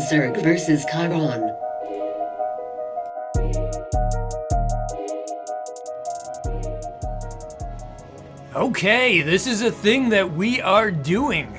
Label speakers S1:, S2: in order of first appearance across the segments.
S1: Zerg versus Keiron.
S2: Okay, this is a thing that we are doing.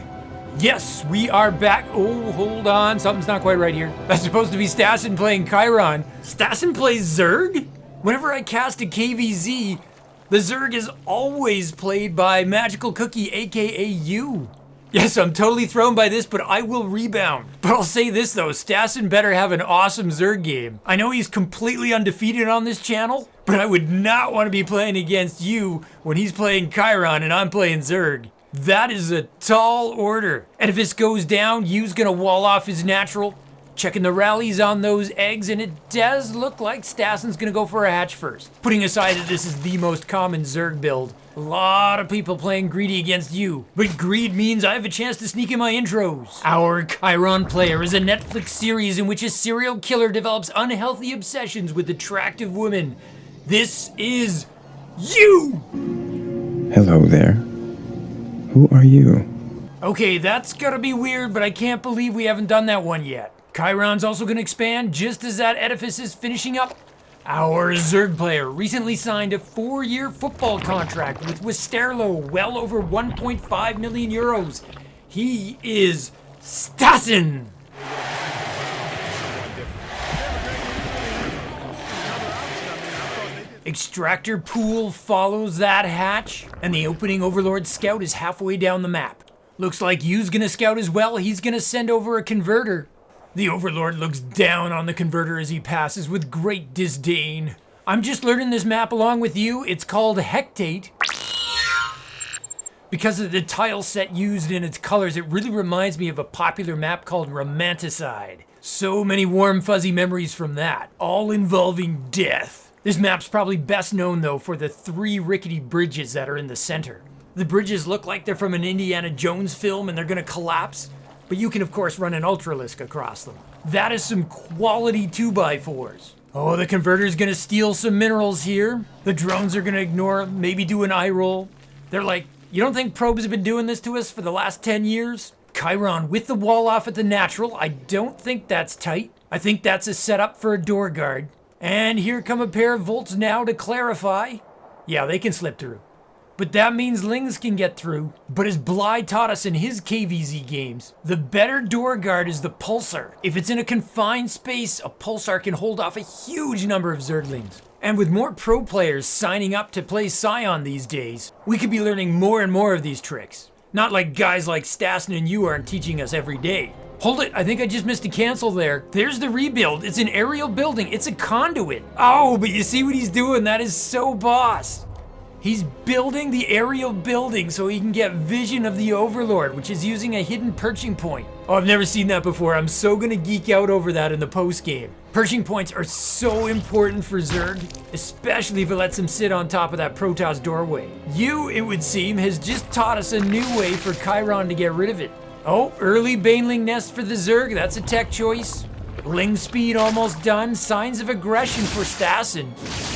S2: Yes, we are back. Oh, hold on, something's not quite right here. That's supposed to be Stassin playing Keiron. Stassin plays Zerg? Whenever I cast a KVZ, the Zerg is always played by Magical Cookie, aka you. Yes, I'm totally thrown by this, but I will rebound. But I'll say this though, Stassin better have an awesome Zerg game. I know he's completely undefeated on this channel, but I would not want to be playing against you when he's playing Keiron and I'm playing Zerg. That is a tall order. And if this goes down, you's gonna wall off his natural. Checking the rallies on those eggs, and it does look like Stassin's gonna go for a hatch first. Putting aside that this is the most common Zerg build, a lot of people playing greedy against you. But greed means I have a chance to sneak in my intros. Our Keiron Player is a Netflix series in which a serial killer develops unhealthy obsessions with attractive women. This is you!
S3: Hello there. Who are you?
S2: Okay, that's gotta be weird, but I can't believe we haven't done that one yet. Keiron's also gonna expand just as that edifice is finishing up. Our Zerg player recently signed a 4-year football contract with Westerlo, well over 1.5 million euros. He is Stassin! Extractor pool follows that hatch, and the opening Overlord scout is halfway down the map. Looks like you's gonna scout as well. He's gonna send over a converter. The Overlord looks down on the converter as he passes with great disdain. I'm just learning this map along with you. It's called Hectate. Because of the tile set used in its colors, it really reminds me of a popular map called Romanticide. So many warm fuzzy memories from that, all involving death. This map's probably best known though for the 3 rickety bridges that are in the center. The bridges look like they're from an Indiana Jones film and they're gonna collapse, but you can of course run an Ultralisk across them. That is some quality 2x4s. Oh, the converter's gonna steal some minerals here. The drones are gonna ignore, maybe do an eye roll. They're like, you don't think probes have been doing this to us for the last 10 years? Keiron with the wall off at the natural. I don't think that's tight. I think that's a setup for a door guard. And here come a pair of Volts now to clarify. Yeah, they can slip through. But that means Lings can get through. But as Bly taught us in his KVZ games, the better door guard is the Pulsar. If it's in a confined space, a Pulsar can hold off a huge number of Zerglings. And with more pro players signing up to play Scion these days, we could be learning more and more of these tricks. Not like guys like Stassin and you aren't teaching us every day. Hold it, I think I just missed a cancel there. There's the rebuild. It's an aerial building. It's a conduit. Oh, but you see what he's doing? That is so boss. He's building the aerial building so he can get vision of the Overlord, which is using a hidden perching point. Oh, I've never seen that before. I'm so gonna geek out over that in the post game. Perching points are so important for Zerg, especially if it lets him sit on top of that Protoss doorway. You, it would seem, has just taught us a new way for Keiron to get rid of it. Oh, early Baneling nest for the Zerg. That's a tech choice. Ling speed almost done. Signs of aggression for Stassin.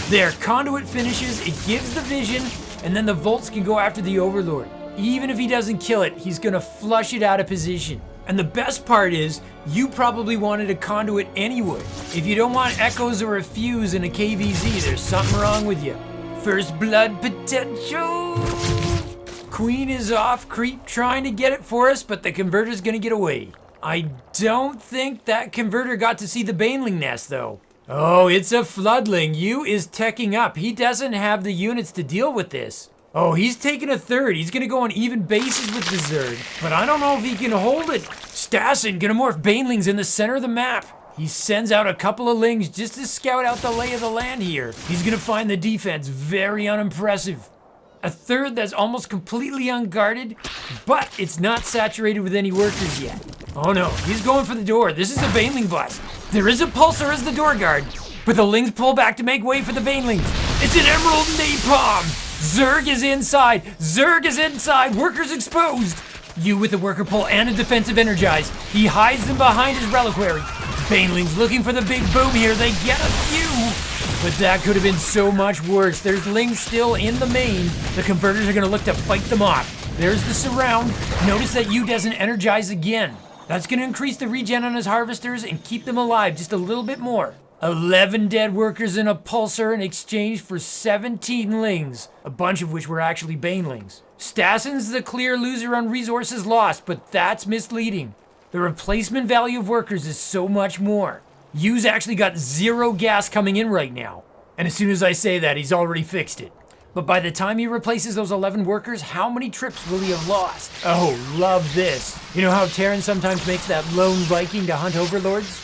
S2: There, conduit finishes, it gives the vision, and then the Volts can go after the Overlord. Even if he doesn't kill it, he's gonna flush it out of position. And the best part is, you probably wanted a conduit anyway. If you don't want echoes or a fuse in a KVZ, there's something wrong with you. First blood potential! Queen is off, creep trying to get it for us, but the converter's gonna get away. I don't think that converter got to see the Baneling nest though. Oh, it's a Floodling. You is teching up. He doesn't have the units to deal with this. Oh, he's taking a third. He's gonna go on even bases with the Zerg, but I don't know if he can hold it. Stassin gonna morph Banelings in the center of the map. He sends out a couple of Lings just to scout out the lay of the land here. He's gonna find the defense very unimpressive. A third that's almost completely unguarded, but it's not saturated with any workers yet. Oh no, he's going for the door. This is a Baneling bust. There is a Pulsar as the door guard, but the Lings pull back to make way for the Banelings. It's an Emerald Napalm! Zerg is inside! Zerg is inside! Workers exposed! You with the worker pull and a defensive energize. He hides them behind his reliquary. Banelings looking for the big boom here. They get a few! But that could have been so much worse. There's Lings still in the main. The converters are gonna look to fight them off. There's the surround. Notice that U doesn't energize again. That's gonna increase the regen on his harvesters and keep them alive just a little bit more. 11 dead workers in a pulsar in exchange for 17 lings, a bunch of which were actually banelings. Stassin's the clear loser on resources lost, but that's misleading. The replacement value of workers is so much more. You's actually got 0 gas coming in right now. And as soon as I say that, he's already fixed it. But by the time he replaces those 11 workers, how many trips will he have lost? Oh, love this. You know how Terran sometimes makes that lone Viking to hunt overlords?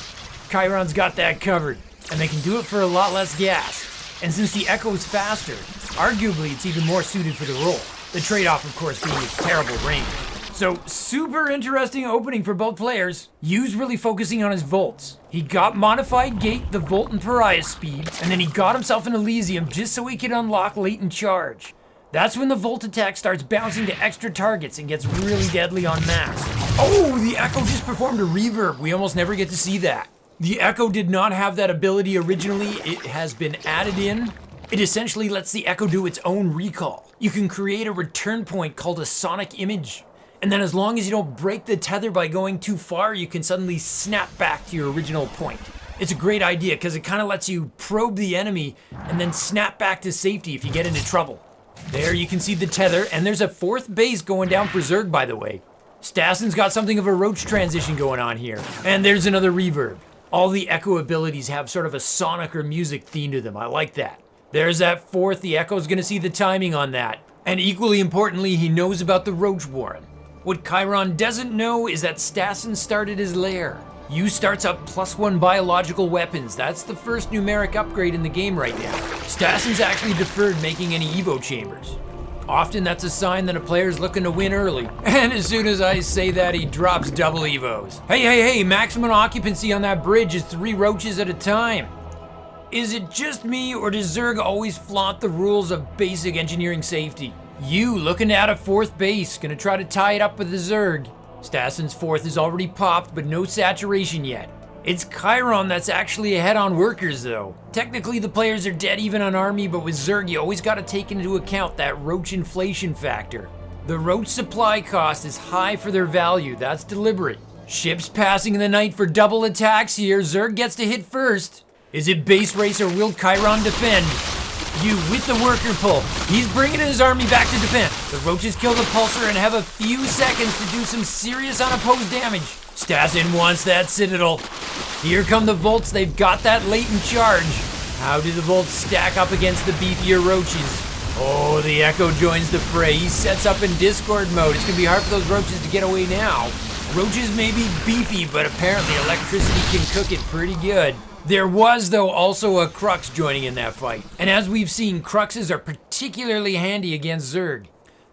S2: Keiron's got that covered, and they can do it for a lot less gas. And since the Echo is faster, arguably it's even more suited for the role. The trade-off, of course, being its terrible range. So, super interesting opening for both players. Yu's really focusing on his volts. He got Modified Gate, the Volt and Pariah speed, and then he got himself an Elysium just so he could unlock Latent Charge. That's when the Volt attack starts bouncing to extra targets and gets really deadly on mass. Oh, the Echo just performed a reverb. We almost never get to see that. The Echo did not have that ability originally. It has been added in. It essentially lets the Echo do its own recall. You can create a return point called a sonic image. And then as long as you don't break the tether by going too far, you can suddenly snap back to your original point. It's a great idea because it kind of lets you probe the enemy and then snap back to safety if you get into trouble. There you can see the tether, and there's a 4th base going down for Zerg, by the way. Stassin's got something of a roach transition going on here. And there's another reverb. All the Echo abilities have sort of a sonic or music theme to them. I like that. There's that 4th. The Echo's gonna see the timing on that. And equally importantly, he knows about the Roach Warren. What Keiron doesn't know is that Stassin started his lair. You starts up +1 biological weapons. That's the first numeric upgrade in the game right now. Stassin's actually deferred making any Evo chambers. Often that's a sign that a player's looking to win early. And as soon as I say that, he drops double Evos. Hey, maximum occupancy on that bridge is 3 roaches at a time. Is it just me, or does Zerg always flaunt the rules of basic engineering safety? You looking to add a 4th base, gonna try to tie it up with the Zerg. Stassin's 4th is already popped, but no saturation yet. It's Keiron that's actually ahead on workers though. Technically the players are dead even on army, but with Zerg you always gotta take into account that roach inflation factor. The roach supply cost is high for their value, that's deliberate. Ships passing in the night for double attacks here, Zerg gets to hit first. Is it base race or will Keiron defend? You with the worker pull. He's bringing his army back to defend. The roaches kill the pulsar and have a few seconds to do some serious unopposed damage. Stassin wants that citadel. Here come the Volts, they've got that latent charge. How do the Volts stack up against the beefier roaches? Oh, the Echo joins the fray. He sets up in Discord mode. It's gonna be hard for those roaches to get away now. Roaches may be beefy, but apparently electricity can cook it pretty good. There was, though, also a Crux joining in that fight. And as we've seen, Cruxes are particularly handy against Zerg.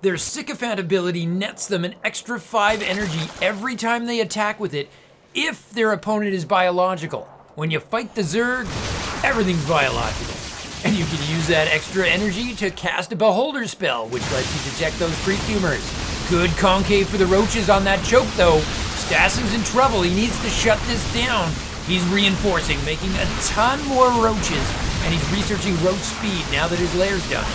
S2: Their Sycophant ability nets them an extra 5 energy every time they attack with it, if their opponent is biological. When you fight the Zerg, everything's biological. And you can use that extra energy to cast a Beholder spell, which lets you detect those pre-tumors. Good concave for the roaches on that choke, though. Stassin's in trouble, he needs to shut this down. He's reinforcing, making a ton more roaches, and he's researching roach speed now that his lair's done.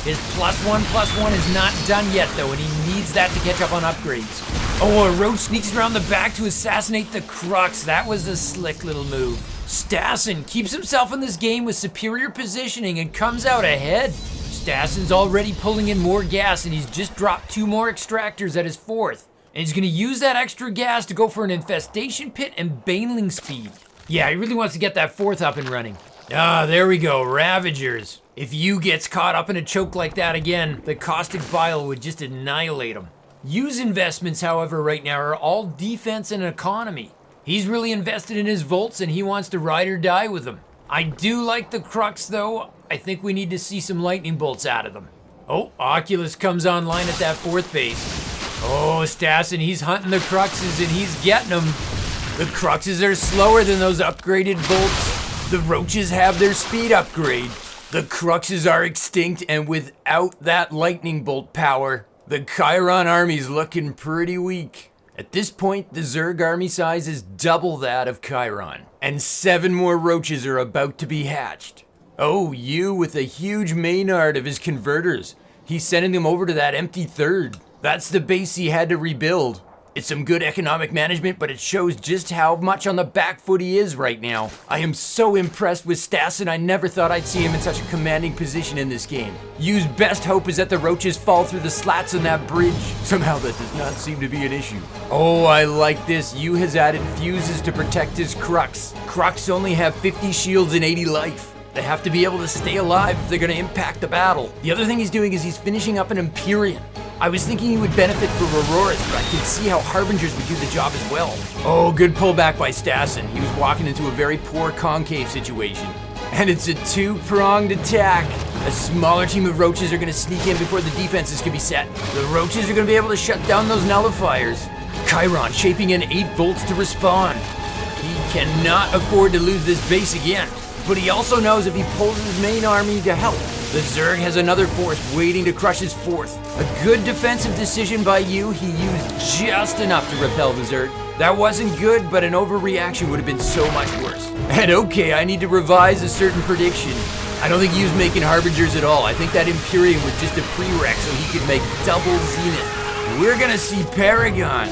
S2: His +1/+1 is not done yet though, and he needs that to catch up on upgrades. Oh, a roach sneaks around the back to assassinate the Crux. That was a slick little move. Stassin keeps himself in this game with superior positioning and comes out ahead. Stassin's already pulling in more gas, and he's just dropped 2 more extractors at his 4th. And he's gonna use that extra gas to go for an infestation pit and baneling speed. Yeah, he really wants to get that 4th up and running. Ah, there we go, Ravagers. If you gets caught up in a choke like that again, the caustic bile would just annihilate him. Yu's investments, however, right now are all defense and economy. He's really invested in his Volts and he wants to ride or die with them. I do like the Crux though. I think we need to see some lightning bolts out of them. Oh, Oculus comes online at that 4th base. Oh, Stassin, he's hunting the Cruxes and he's getting them. The Cruxes are slower than those upgraded Volts. The roaches have their speed upgrade. The Cruxes are extinct, and without that lightning bolt power, the Keiron army's looking pretty weak. At this point, the Zerg army size is double that of Keiron, and 7 more roaches are about to be hatched. Oh, you with a huge Maynard of his converters. He's sending them over to that empty 3rd. That's the base he had to rebuild.
S4: It's some good economic management, but it shows just how much on the back foot he is right now. I am so impressed with Stassin. I never thought I'd see him in such a commanding position in this game. Yu's best hope is that the roaches fall through the slats in that bridge. Somehow that does not seem to be an issue. Oh, I like this. Yu has added fuses to protect his Crux. Crux only have 50 shields and 80 life. They have to be able to stay alive if they're going to impact the battle. The other thing he's doing is he's finishing up an Empyrean. I was thinking he would benefit for Auroras, but I can see how Harbingers would do the job as well. Oh, good pullback by Stassin. He was walking into a very poor concave situation. And it's a two-pronged attack. A smaller team of roaches are going to sneak in before the defenses can be set. The roaches are going to be able to shut down those nullifiers. Keiron shaping in 8 volts to respond. He cannot afford to lose this base again. But he also knows if he pulls his main army to help, the Zerg has another force waiting to crush his 4th. A good defensive decision by Yu. He used just enough to repel the Zerg. That wasn't good, but an overreaction would have been so much worse. And okay, I need to revise a certain prediction. I don't think Yu's making Harbingers at all. I think that Empyrean was just a prereq so he could make double Zenith. We're gonna see Paragon.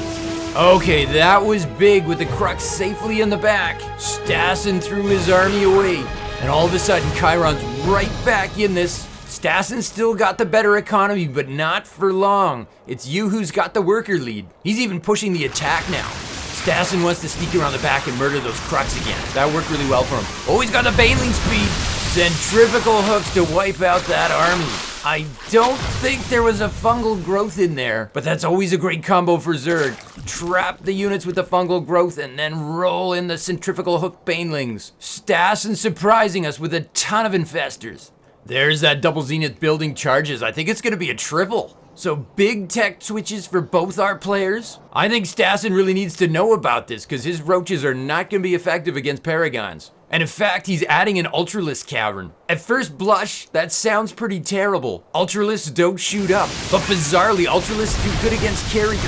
S4: Okay, that was big with the Crux safely in the back. Stassin threw his army away. And all of a sudden, Keiron's right back in this. Stassin still got the better economy, but not for long. It's Yu who's got the worker lead. He's even pushing the attack now. Stassin wants to sneak around the back and murder those Crux again. That worked really well for him. Oh, he's got the Baneling speed. Centrifugal hooks to wipe out that army. I don't think there was a fungal growth in there, but that's always a great combo for Zerg. Trap the units with the fungal growth and then roll in the centrifugal hook banelings. Stassin surprising us with a ton of infestors. There's that double zenith building charges. I think it's gonna be a triple. So big tech switches for both our players. I think Stassin really needs to know about this because his roaches are not gonna be effective against Paragons. And in fact, he's adding an Ultralisk Cavern. At first blush, that sounds pretty terrible. Ultralisks don't shoot up, but bizarrely, Ultralisks do good against carriers.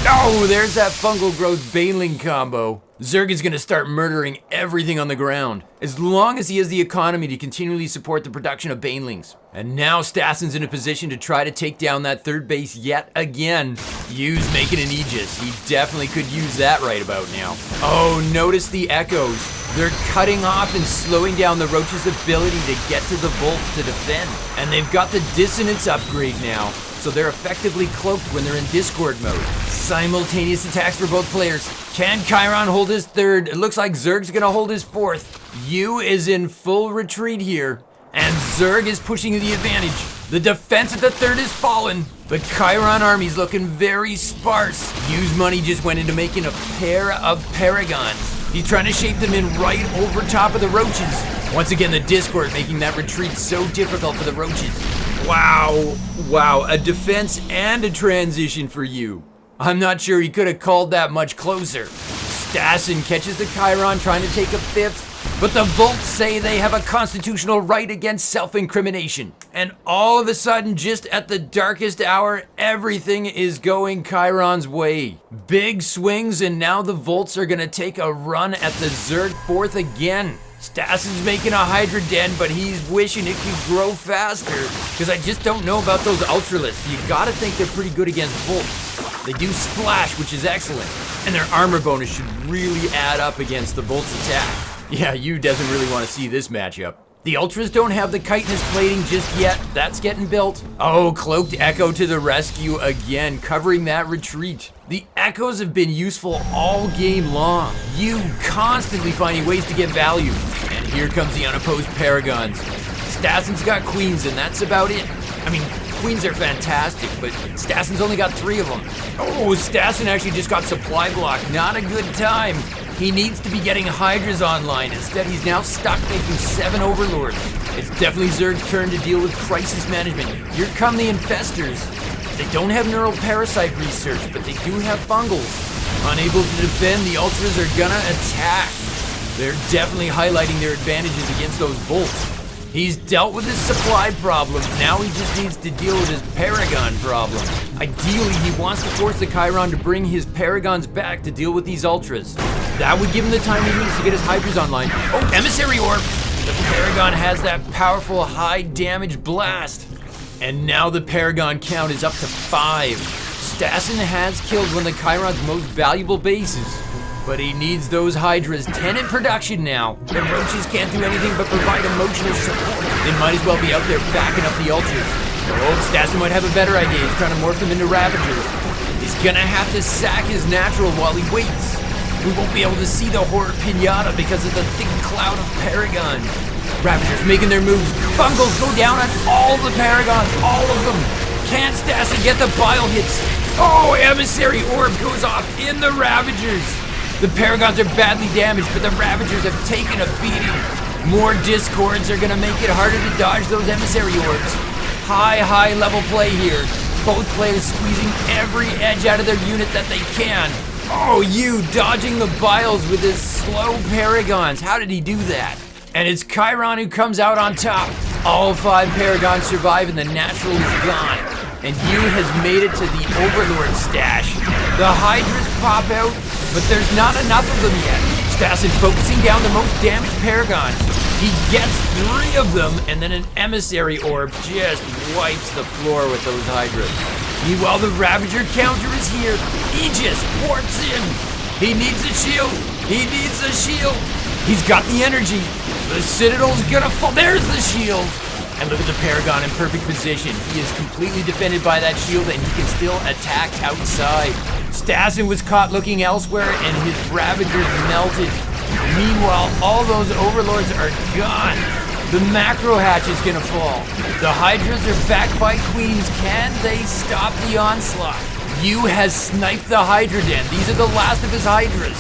S4: Oh, there's that fungal growth Baneling combo. Zerg is gonna start murdering everything on the ground, as long as he has the economy to continually support the production of Banelings. And now Stassin's in a position to try to take down that 3rd base yet again. Yu's making an Aegis. He definitely could use that right about now. Oh, notice the echoes. They're cutting off and slowing down the roach's ability to get to the bolts to defend. And they've got the dissonance upgrade now, so they're effectively cloaked when they're in Discord mode. Simultaneous attacks for both players. Can Keiron hold his 3rd? It looks like Zerg's gonna hold his 4th. Yu is in full retreat here, and Zerg is pushing the advantage. The defense at the 3rd is fallen. The Keiron army's looking very sparse. Yu's money just went into making a pair of Paragons. He's trying to shape them in right over top of the roaches. Once again, the Discord making that retreat so difficult for the roaches. Wow, a defense and a transition for Yu. I'm not sure he could have called that much closer. Stassin catches the Keiron trying to take a 5th, but the Volts say they have a constitutional right against self-incrimination. And all of a sudden, just at the darkest hour, everything is going Keiron's way. Big swings, and now the Volts are gonna take a run at the Zerg 4th again. Stassin's making a Hydra Den, but he's wishing it could grow faster, because I just don't know about those Ultralisks. You gotta think they're pretty good against Volts. They do splash, which is excellent, and their armor bonus should really add up against the Volts attack. Yeah, Yu doesn't really want to see this matchup. The Ultras don't have the chitinous plating just yet. That's getting built. Oh, Cloaked Echo to the rescue again, covering that retreat. The Echoes have been useful all game long. Yu constantly finding ways to get value. And here comes the unopposed Paragons. Stassin's got Queens, and that's about it. I mean, Queens are fantastic, but Stassin's only got 3 of them. Oh, Stassin actually just got supply block. Not a good time. He needs to be getting Hydras online. Instead, he's now stuck making 7 Overlords. It's definitely Zerg's turn to deal with crisis management. Here come the Infestors. They don't have neural parasite research, but they do have fungals. Unable to defend, the Ultras are gonna attack. They're definitely highlighting their advantages against those Volts. He's dealt with his supply problem. Now he just needs to deal with his Paragon problem. Ideally, he wants to force the Keiron to bring his Paragons back to deal with these Ultras. That would give him the time he needs to get his Hydras online. Oh, Emissary Orb! The Paragon has that powerful high damage blast. And now the Paragon count is up to 5. Stassin has killed one of the Keiron's most valuable bases, but he needs those Hydras 10 in production now. The roaches can't do anything but provide emotional support. They might as well be out there backing up the ultras. Oh, Stassin might have a better idea. He's trying to morph them into Ravagers. He's gonna have to sack his natural while he waits. We won't be able to see the Horror Pinata because of the thick cloud of Paragons. Ravagers making their moves. Bungles go down on all the Paragons, all of them. Can't Stassin get the bile hits? Oh, Emissary Orb goes off in the Ravagers. The Paragons are badly damaged, but the Ravagers have taken a beating. More Discords are gonna make it harder to dodge those Emissary Orbs. High level play here. Both players squeezing every edge out of their unit that they can. Oh, you dodging the biles with his slow Paragons. How did he do that? And it's Keiron who comes out on top. All 5 Paragons survive and the natural is gone. And you has made it to the Overlord stash. The Hydras pop out, but there's not enough of them yet. Stassin focusing down the most damaged Paragons. He gets 3 of them, and then an Emissary Orb just wipes the floor with those Hydras. Meanwhile, the Ravager counter is here. Aegis warps in. He needs a shield. He needs a shield. He's got the energy. The Citadel's gonna fall. There's the shield. And look at the Paragon in perfect position. He is completely defended by that shield, and he can still attack outside. Stassin was caught looking elsewhere, and his Ravagers melted. Meanwhile, all those Overlords are gone. The Macro Hatch is gonna fall. The Hydras are backed by Queens. Can they stop the onslaught? You has sniped the Hydra Den. These are the last of his Hydras.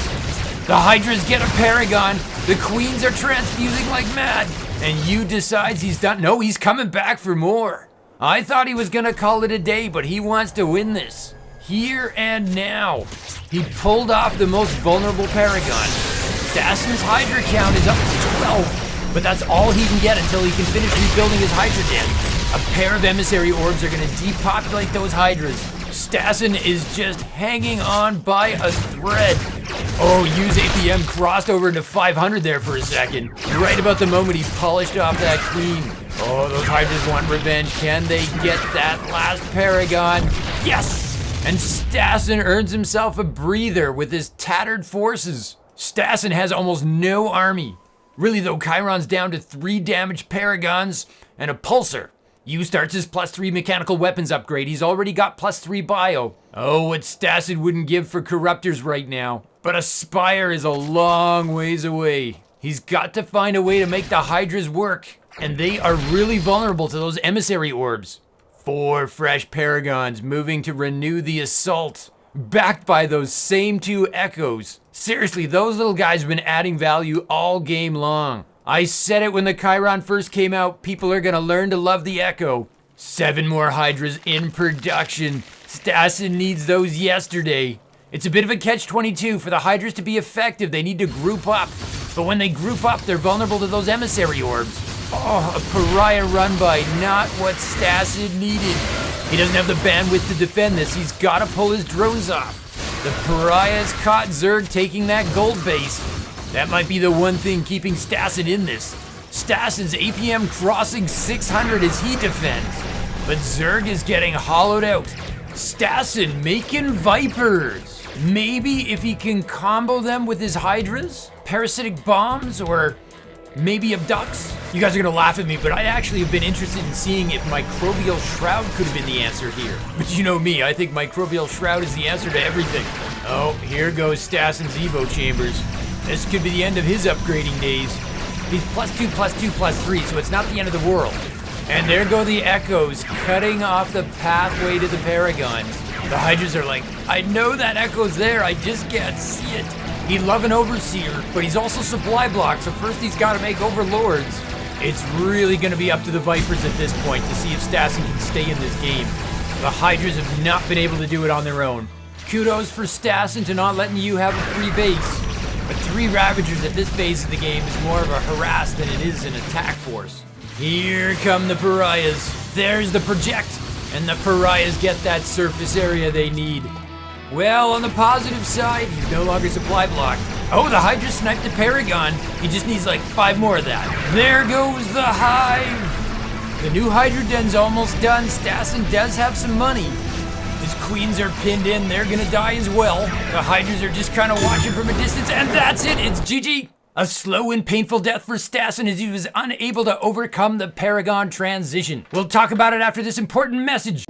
S4: The Hydras get a Paragon. The Queens are transfusing like mad. And you decides he's done. No, he's coming back for more. I thought he was gonna call it a day, but he wants to win this. Here and now. He pulled off the most vulnerable Paragon. Stassin's Hydra count is up to 12. But that's all he can get until he can finish rebuilding his Hydra Den. A pair of Emissary Orbs are gonna depopulate those Hydras. Stassin is just hanging on by a thread. Oh, use APM crossed over into 500 there for a second. Right about the moment he polished off that Queen. Oh, those Hydras want revenge. Can they get that last Paragon? Yes! And Stassin earns himself a breather with his tattered forces. Stassin has almost no army. Really though, Keiron's down to 3 damaged Paragons and a Pulsar. You starts his +3 mechanical weapons upgrade. He's already got +3 bio. Oh, what Stassin wouldn't give for Corruptors right now. But a Spire is a long ways away. He's got to find a way to make the Hydras work. And they are really vulnerable to those Emissary Orbs. 4 fresh Paragons moving to renew the assault. Backed by those same 2 Echoes. Seriously, those little guys have been adding value all game long. I said it when the Keiron first came out, people are gonna learn to love the Echo. 7 more Hydras in production. Stassin needs those yesterday. It's a bit of a catch-22. For the Hydras to be effective, they need to group up. But when they group up, they're vulnerable to those Emissary Orbs. Oh, a Pariah run-by, not what Stassin needed. He doesn't have the bandwidth to defend this. He's gotta pull his drones off. The Pariah's caught Zerg taking that gold base. That might be the one thing keeping Stassin in this. Stassin's APM crossing 600 as he defends. But Zerg is getting hollowed out. Stassin making Vipers. Maybe if he can combo them with his Hydras, parasitic bombs, or maybe abducts. You guys are gonna laugh at me, but I actually have been interested in seeing if Microbial Shroud could have been the answer here. But you know me, I think Microbial Shroud is the answer to everything. Oh, here goes Stassin's Evo Chambers. This could be the end of his upgrading days. He's +2, +2, +3, so it's not the end of the world. And there go the Echoes, cutting off the pathway to the Paragons. The Hydras are like, I know that Echo's there, I just can't see it. He'd love an Overseer, but he's also supply block, so first he's gotta make Overlords. It's really gonna be up to the Vipers at this point to see if Stassin can stay in this game. The Hydras have not been able to do it on their own. Kudos for Stassin to not letting you have a free base. But 3 Ravagers at this phase of the game is more of a harass than it is an attack force. Here come the Pariahs. There's the project. And the Pariahs get that surface area they need. Well, on the positive side, he's no longer supply blocked. Oh, the Hydra sniped the Paragon. He just needs like 5 more of that. There goes the Hive. The new Hydra Den's almost done. Stassin does have some money. His
S2: queens are pinned in, they're gonna die as well. The Hydras are just kind of watching from a distance, and that's it, it's GG. A slow and painful death for Stassin as he was unable to overcome the Paragon transition. We'll talk about it after this important message.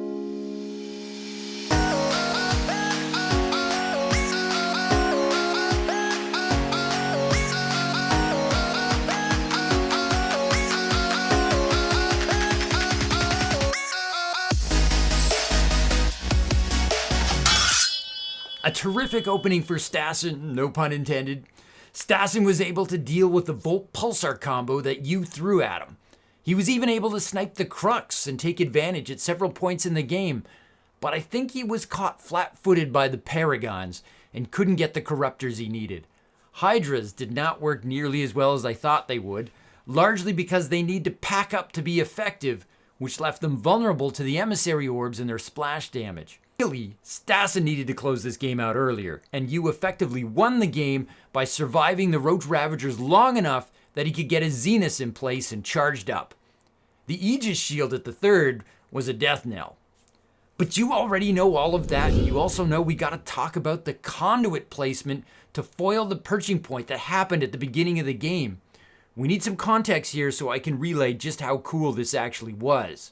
S2: A terrific opening for Stassin, no pun intended. Stassin was able to deal with the Volt Pulsar combo that you threw at him. He was even able to snipe the Crux and take advantage at several points in the game, but I think he was caught flat-footed by the Paragons and couldn't get the Corruptors he needed. Hydras did not work nearly as well as I thought they would, largely because they need to pack up to be effective, which left them vulnerable to the Emissary Orbs and their splash damage. Really, Stassin needed to close this game out earlier, and you effectively won the game by surviving the Roach Ravagers long enough that he could get his Zeniths in place and charged up. The Aegis Shield at the third was a death knell. But you already know all of that, and you also know we gotta talk about the conduit placement to foil the perching point that happened at the beginning of the game. We need some context here so I can relay just how cool this actually was.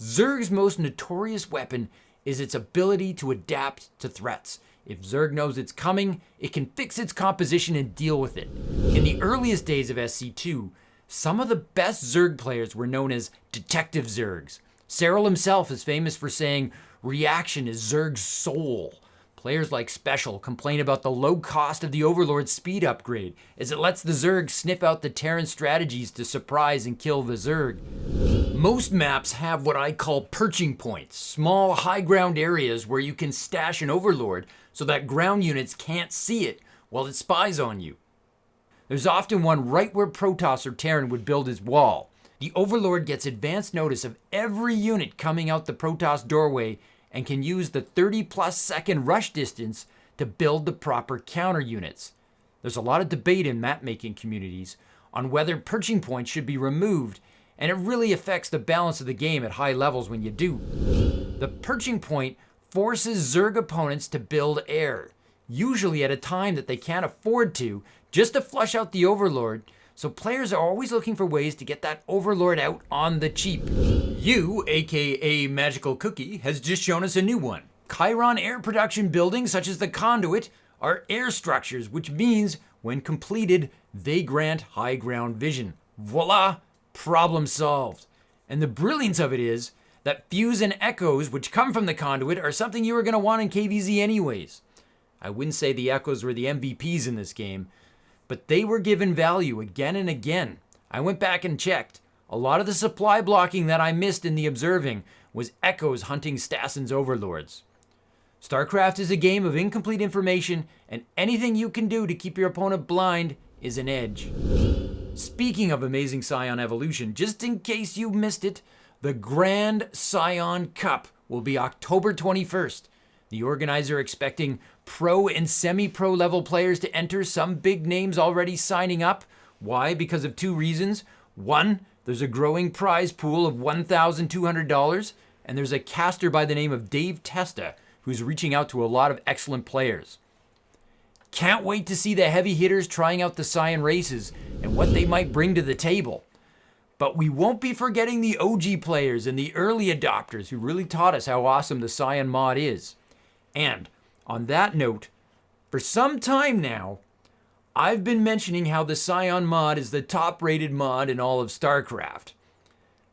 S2: Zerg's most notorious weapon is its ability to adapt to threats. If Zerg knows it's coming, it can fix its composition and deal with it. In the earliest days of SC2, some of the best Zerg players were known as Detective Zergs. Cyril himself is famous for saying, "Reaction is Zerg's soul." Players like Special complain about the low cost of the Overlord's speed upgrade, as it lets the Zerg sniff out the Terran strategies to surprise and kill the Zerg. Most maps have what I call perching points, small high ground areas where you can stash an Overlord so that ground units can't see it while it spies on you. There's often one right where Protoss or Terran would build his wall. The Overlord gets advance notice of every unit coming out the Protoss doorway and can use the 30+ second rush distance to build the proper counter units. There's a lot of debate in map-making communities on whether perching points should be removed, and it really affects the balance of the game at high levels when you do. The perching point forces Zerg opponents to build air, usually at a time that they can't afford to, just to flush out the Overlord, so players are always looking for ways to get that Overlord out on the cheap. You, aka Magical Cookie, has just shown us a new one. Keiron air production buildings such as the Conduit are air structures, which means when completed, they grant high ground vision. Voila, problem solved. And the brilliance of it is that Fuse and Echoes, which come from the Conduit, are something you were going to want in KVZ anyways. I wouldn't say the Echoes were the MVPs in this game, but they were given value again and again. I went back and checked. A lot of the supply blocking that I missed in the observing was Echoes hunting Stassin's Overlords. Starcraft is a game of incomplete information, and anything you can do to keep your opponent blind is an edge. Speaking of amazing Scion evolution, just in case you missed it, the Grand Scion Cup will be October 21st. The organizer expecting pro and semi-pro level players to enter, some big names already signing up. Why? Because of two reasons. One, there's a growing prize pool of $1,200, and there's a caster by the name of Dave Testa who's reaching out to a lot of excellent players. Can't wait to see the heavy hitters trying out the Scion races and what they might bring to the table. But we won't be forgetting the OG players and the early adopters who really taught us how awesome the Scion mod is. And on that note, for some time now, I've been mentioning how the Scion mod is the top-rated mod in all of StarCraft.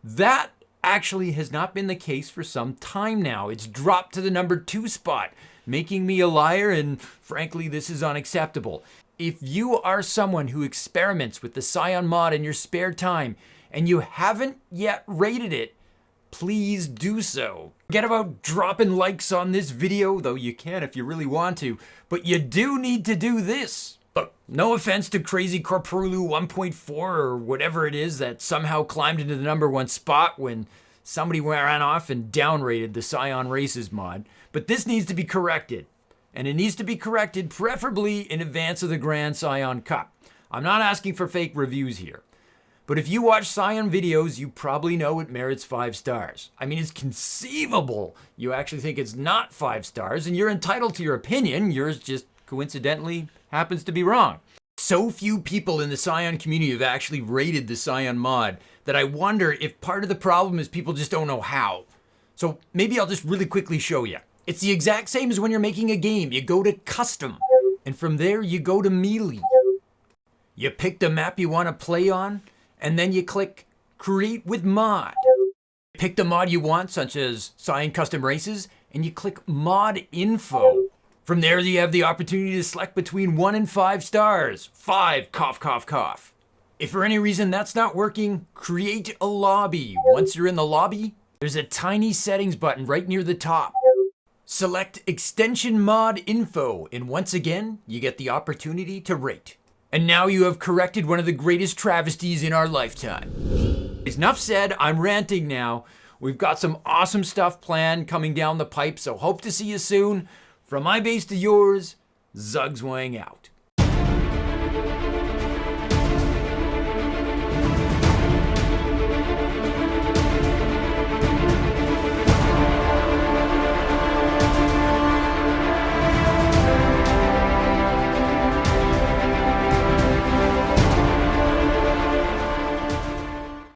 S2: That actually has not been the case for some time now. It's dropped to the number 2 spot, making me a liar, and frankly, this is unacceptable. If you are someone who experiments with the Scion mod in your spare time, and you haven't yet rated it, please do so. Forget about dropping likes on this video, though you can if you really want to, but you do need to do this. Look, no offense to Crazy Corporulu 1.4 or whatever it is that somehow climbed into the number 1 spot when somebody ran off and downrated the Scion Races mod, but this needs to be corrected. And it needs to be corrected preferably in advance of the Grand Scion Cup. I'm not asking for fake reviews here.
S4: But if you watch Scion videos, you probably know it merits 5 stars. I mean, it's conceivable you actually think it's not 5 stars, and you're entitled to your opinion. Yours just coincidentally happens to be wrong. So few people in the Scion community have actually rated the Scion mod that I wonder if part of the problem is people just don't know how. So maybe I'll just really quickly show you. It's the exact same as when you're making a game. You go to Custom, and from there you go to Melee. You pick the map you want to play on, and then you click Create with Mod. Pick the mod you want, such as Scion Custom Races, and you click Mod Info. From there, you have the opportunity to select between 1 and 5 stars. 5, cough, cough, cough. If for any reason that's not working, create a lobby. Once you're in the lobby, there's a tiny settings button right near the top. Select Extension Mod Info, and once again, you get the opportunity to rate. And now you have corrected one of the greatest travesties in our lifetime. Enough said, I'm ranting now. We've got some awesome stuff planned coming down the pipe, so hope to see you soon. From my base to yours, Zugzwang out.